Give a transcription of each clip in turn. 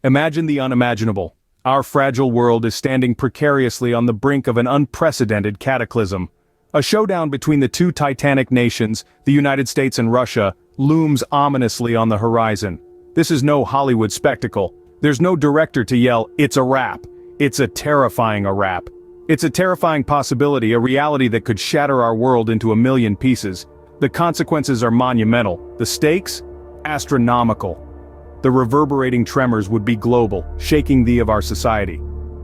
Imagine the unimaginable. Our fragile world is standing precariously on the brink of an unprecedented cataclysm. A showdown between the two titanic nations, the United States and Russia, looms ominously on the horizon. This is no Hollywood spectacle. There's no director to yell, "It's a wrap." It's a terrifying wrap. It's a terrifying possibility, a reality that could shatter our world into a million pieces. The consequences are monumental. The stakes? Astronomical. The reverberating tremors would be global, shaking the of our society.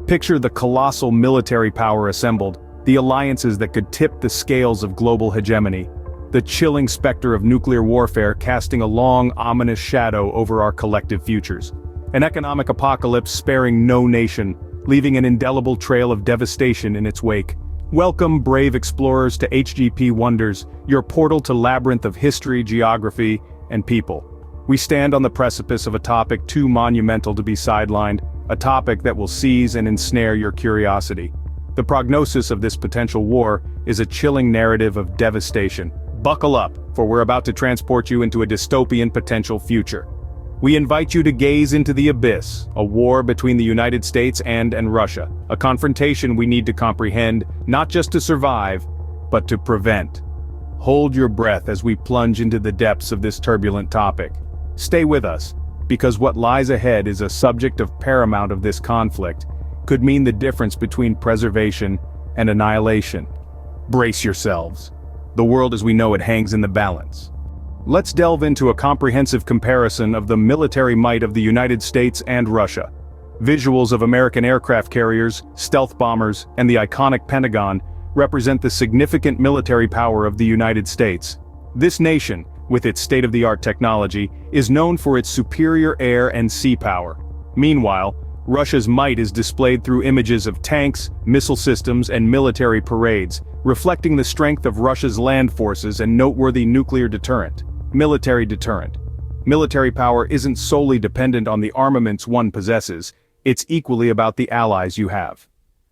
Picture the colossal military power assembled, the alliances that could tip the scales of global hegemony. The chilling specter of nuclear warfare casting a long, ominous shadow over our collective futures. An economic apocalypse sparing no nation, leaving an indelible trail of devastation in its wake. Welcome, brave explorers, to HGP Wonders, your portal to labyrinth of history, geography, and people. We stand on the precipice of a topic too monumental to be sidelined, a topic that will seize and ensnare your curiosity. The prognosis of this potential war is a chilling narrative of devastation. Buckle up, for we're about to transport you into a dystopian potential future. We invite you to gaze into the abyss, a war between the United States and Russia, a confrontation we need to comprehend, not just to survive, but to prevent. Hold your breath as we plunge into the depths of this turbulent topic. Stay with us, because what lies ahead is a subject of paramount of this conflict, could mean the difference between preservation and annihilation. Brace yourselves. The world as we know it hangs in the balance. Let's delve into a comprehensive comparison of the military might of the United States and Russia. Visuals of American aircraft carriers, stealth bombers, and the iconic Pentagon represent the significant military power of the United States. This nation, with its state-of-the-art technology, is known for its superior air and sea power. Meanwhile, Russia's might is displayed through images of tanks, missile systems, and military parades, reflecting the strength of Russia's land forces and noteworthy nuclear deterrent. Military deterrent. Military power isn't solely dependent on the armaments one possesses, it's equally about the allies you have.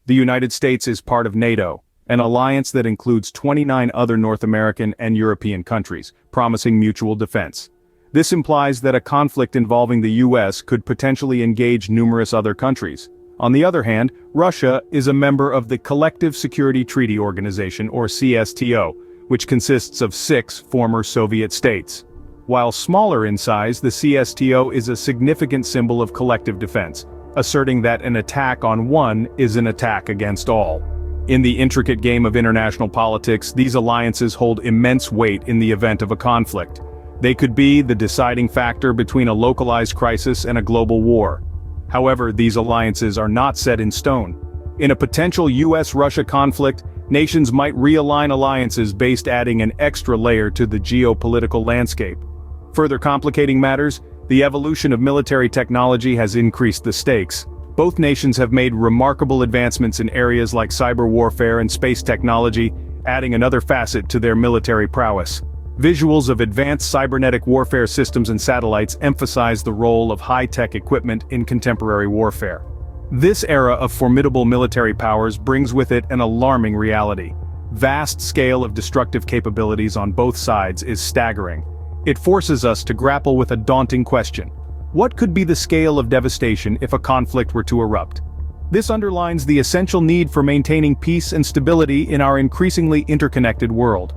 The United States is part of NATO, an alliance that includes 29 other North American and European countries, promising mutual defense. This implies that a conflict involving the US could potentially engage numerous other countries. On the other hand, Russia is a member of the Collective Security Treaty Organization, or CSTO, which consists of 6 former Soviet states. While smaller in size, the CSTO is a significant symbol of collective defense, asserting that an attack on one is an attack against all. In the intricate game of international politics, these alliances hold immense weight in the event of a conflict. They could be the deciding factor between a localized crisis and a global war. However, these alliances are not set in stone. In a potential US-Russia conflict, nations might realign alliances based adding an extra layer to the geopolitical landscape. Further complicating matters, the evolution of military technology has increased the stakes. Both nations have made remarkable advancements in areas like cyber warfare and space technology, adding another facet to their military prowess. Visuals of advanced cybernetic warfare systems and satellites emphasize the role of high-tech equipment in contemporary warfare. This era of formidable military powers brings with it an alarming reality. Vast scale of destructive capabilities on both sides is staggering. It forces us to grapple with a daunting question. What could be the scale of devastation if a conflict were to erupt? This underlines the essential need for maintaining peace and stability in our increasingly interconnected world.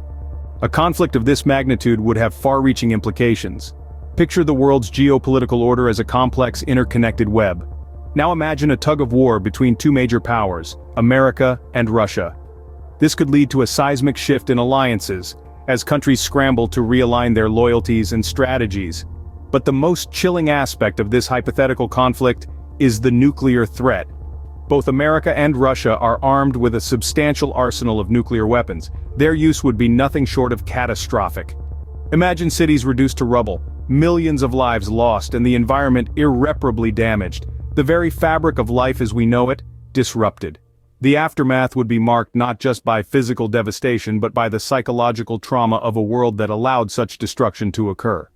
A conflict of this magnitude would have far-reaching implications. Picture the world's geopolitical order as a complex, interconnected web. Now imagine a tug-of-war between two major powers, America and Russia. This could lead to a seismic shift in alliances, as countries scramble to realign their loyalties and strategies. But the most chilling aspect of this hypothetical conflict is the nuclear threat. Both America and Russia are armed with a substantial arsenal of nuclear weapons. Their use would be nothing short of catastrophic. Imagine cities reduced to rubble, millions of lives lost, and the environment irreparably damaged. The very fabric of life as we know it, disrupted. The aftermath would be marked not just by physical devastation but by the psychological trauma of a world that allowed such destruction to occur.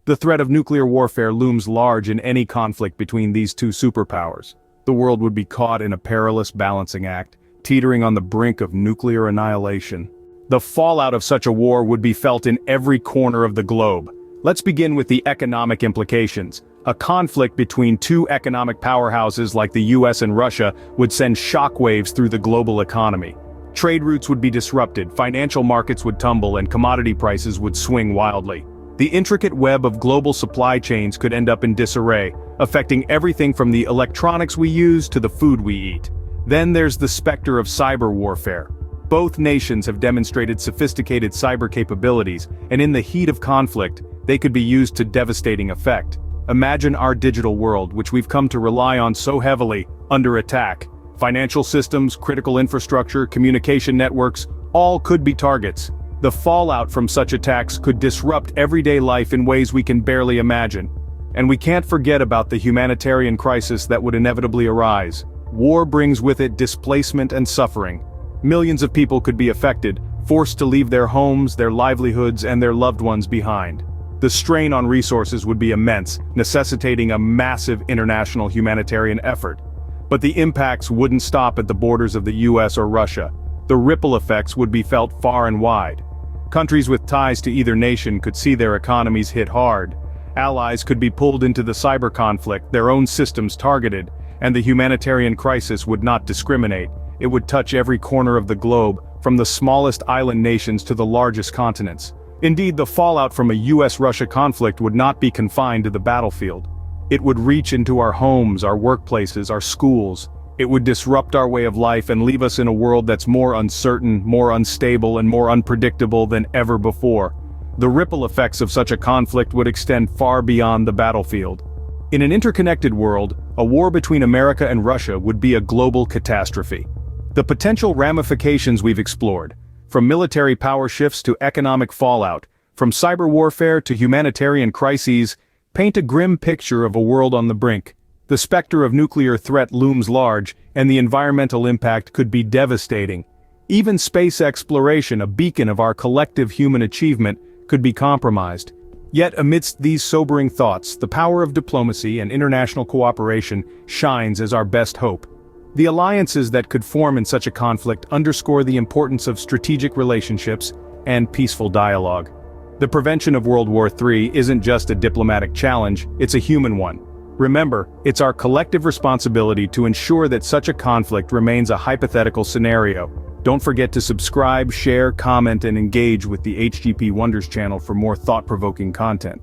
The threat of nuclear warfare looms large in any conflict between these two superpowers. The world would be caught in a perilous balancing act, teetering on the brink of nuclear annihilation. The fallout of such a war would be felt in every corner of the globe. Let's begin with the economic implications. A conflict between two economic powerhouses like the US and Russia would send shockwaves through the global economy. Trade routes would be disrupted, financial markets would tumble, and commodity prices would swing wildly. The intricate web of global supply chains could end up in disarray, affecting everything from the electronics we use to the food we eat. Then there's the specter of cyber warfare. Both nations have demonstrated sophisticated cyber capabilities, and in the heat of conflict, they could be used to devastating effect. Imagine our digital world, which we've come to rely on so heavily, under attack. Financial systems, critical infrastructure, communication networks, all could be targets. The fallout from such attacks could disrupt everyday life in ways we can barely imagine. And we can't forget about the humanitarian crisis that would inevitably arise. War brings with it displacement and suffering. Millions of people could be affected, forced to leave their homes, their livelihoods, and their loved ones behind. The strain on resources would be immense, necessitating a massive international humanitarian effort. But the impacts wouldn't stop at the borders of the US or Russia. The ripple effects would be felt far and wide. Countries with ties to either nation could see their economies hit hard. Allies could be pulled into the cyber conflict, their own systems targeted, and the humanitarian crisis would not discriminate. It would touch every corner of the globe, from the smallest island nations to the largest continents. Indeed, the fallout from a US-Russia conflict would not be confined to the battlefield. It would reach into our homes, our workplaces, our schools. It would disrupt our way of life and leave us in a world that's more uncertain, more unstable, and more unpredictable than ever before. The ripple effects of such a conflict would extend far beyond the battlefield. In an interconnected world, a war between America and Russia would be a global catastrophe. The potential ramifications we've explored, from military power shifts to economic fallout, from cyber warfare to humanitarian crises, paint a grim picture of a world on the brink. The specter of nuclear threat looms large, and the environmental impact could be devastating. Even space exploration, a beacon of our collective human achievement, could be compromised. Yet amidst these sobering thoughts, the power of diplomacy and international cooperation shines as our best hope. The alliances that could form in such a conflict underscore the importance of strategic relationships and peaceful dialogue. The prevention of World War III isn't just a diplomatic challenge, it's a human one. Remember, it's our collective responsibility to ensure that such a conflict remains a hypothetical scenario. Don't forget to subscribe, share, comment, and engage with the HGP Wonders channel for more thought-provoking content.